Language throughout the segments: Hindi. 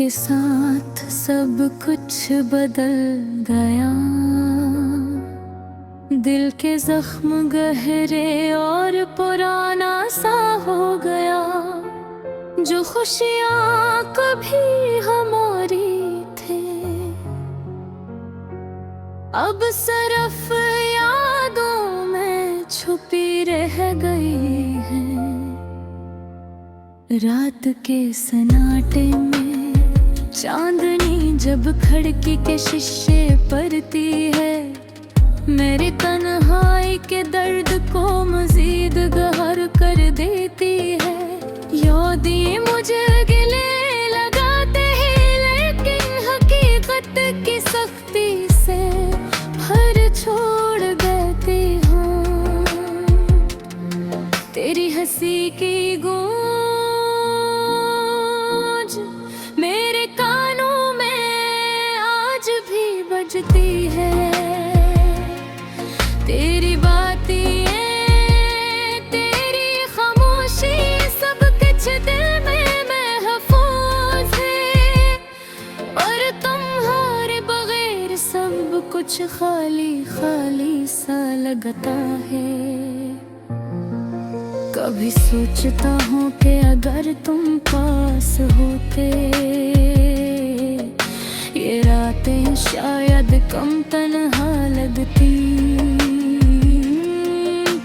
के साथ सब कुछ बदल गया। दिल के जख्म गहरे और पुराना सा हो गया। जो खुशियाँ कभी हमारी थे अब सिर्फ यादों में छुपी रह गई हैं। रात के सन्नाटे में चांदनी जब खिड़की के शीशे पड़ती है, मेरी तन्हाई के दर्द को मजीद गहर कर देती है। यादें मुझे गिले लगाते हैं, लेकिन हकीकत की सख्ती से भर छोड़ देती हूँ। तेरी हंसी की गूंज मेरे कानों में आज भी बजती है। तेरी बातें, तेरी खामोशी, सब कुछ दिल में महफूज है। और तुम्हारे बगैर सब कुछ खाली खाली सा लगता है। कभी सोचता हूँ कि अगर तुम पास होते, ये रातें शायद कम तन्हा लगती।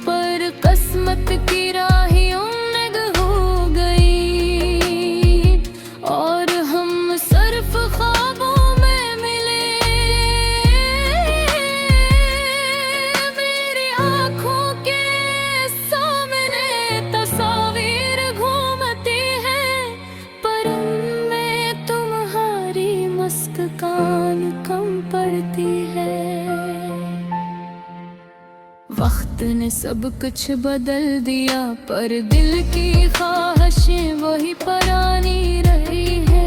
पर किस्मत की राहें उन्नत हो गई और हम सिर्फ ख्वाबों में मिले। मेरी आँखों के सामने तस्वीर घूमती है, पर उनमें तुम्हारी मुस्कान कम पड़ती है। वक्त ने सब कुछ बदल दिया, पर दिल की ख्वाहिशें वही पुरानी रही है।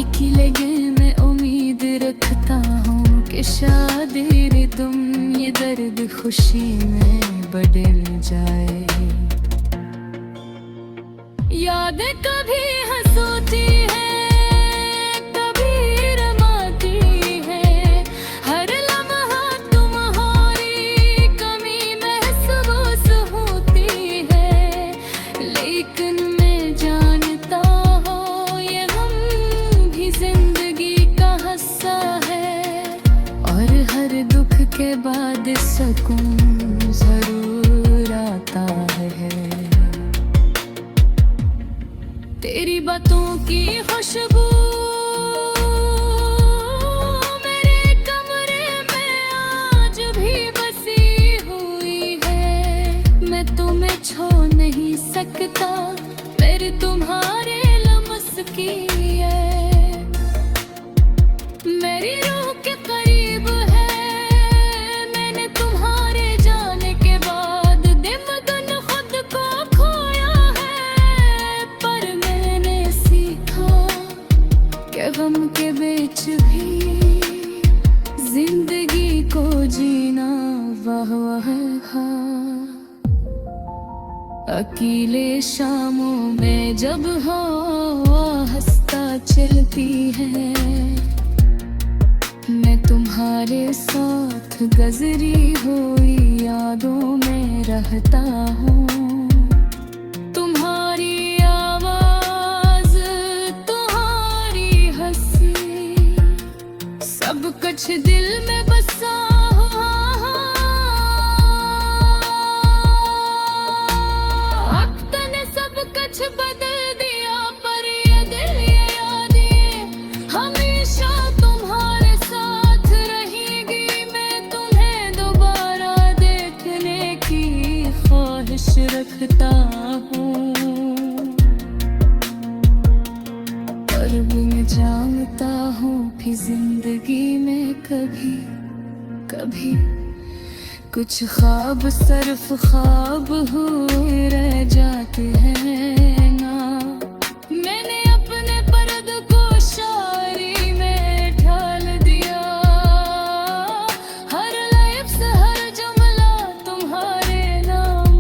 एक ही लगन में उम्मीद रखता हूँ कि शादी तुम ये दर्द खुशी में बदल जाए। यादें कभी हंसती है, के बाद सुकून जरूर आता है। तेरी बातों की खुशबू मेरे कमरे में आज भी बसी हुई है। मैं तुम्हें छोड़ नहीं सकता, मेरे तुम्हारे लम्स की है। मेरी रूह के करीब है, गम के बीच भी जिंदगी को जीना वाह वाह हाँ। अकेले शामों में जब हवा हंसता चलती है, मैं तुम्हारे साथ गजरी हुई यादों में रहता हूँ। सब कुछ दिल में बसा हुआ, वक्त ने सब कुछ बदल दिया, पर ये दिल ये यादें हमेशा तुम्हारे साथ रहेगी। मैं तुम्हें दोबारा देखने की ख्वाहिश रखता हूँ, पर मैं जानता हूँ कि जिंदगी में कभी कभी कुछ ख्वाब सिर्फ ख्वाब हुए रह जाते हैं ना। मैंने अपने पर्द को शायरी में ढाल दिया, हर लफ्ज़ हर जुमला तुम्हारे नाम,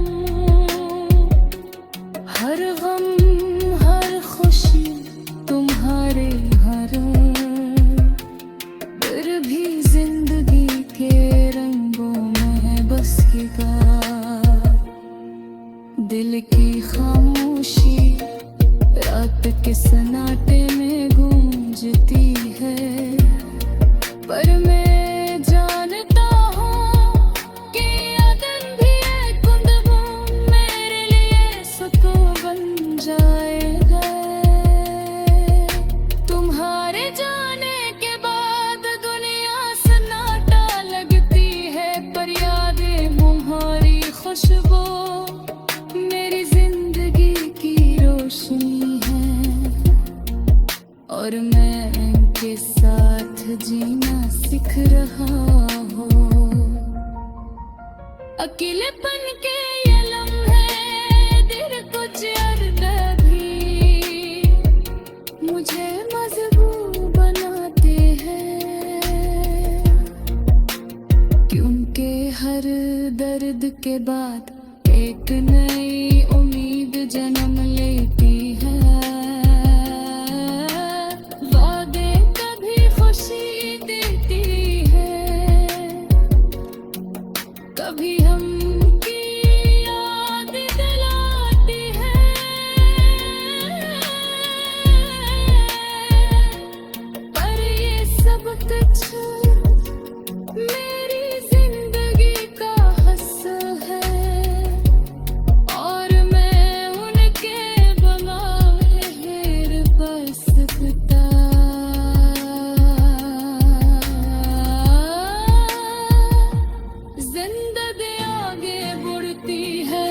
हर गम हर खुशी और मैं इनके साथ जीना सीख रहा हूँ। अकेलेपन के ये लम्हे दिल को चैर भी मुझे मजबूर बनाते हैं, कि उनके हर दर्द के बाद एक नई उम्मीद जन्म लेती है। वादे कभी खुशी देती है, कभी हमकी याद दिलाती है, पर ये सब कुछ मेरी जिंदगी का हस्सा है, और मैं उनके बगैर बस सकता। जिंदगी आगे बढ़ती है,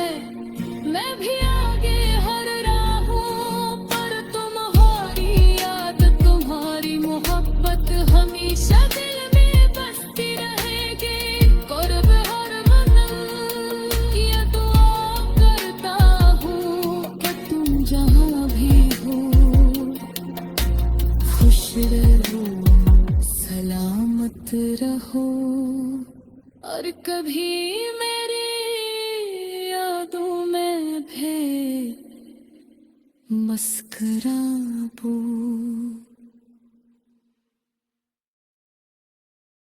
मैं भी आगे हर राहों पर, तुम्हारी याद तुम्हारी मोहब्बत हमेशा दिल में बसती रहेगी। कुर्ब हर मंजिल ये दुआ करता हूँ कि तुम जहाँ भी हो खुश रहो, सलामत रहो, और कभी मेरी यादों में भी मस्करा बोल।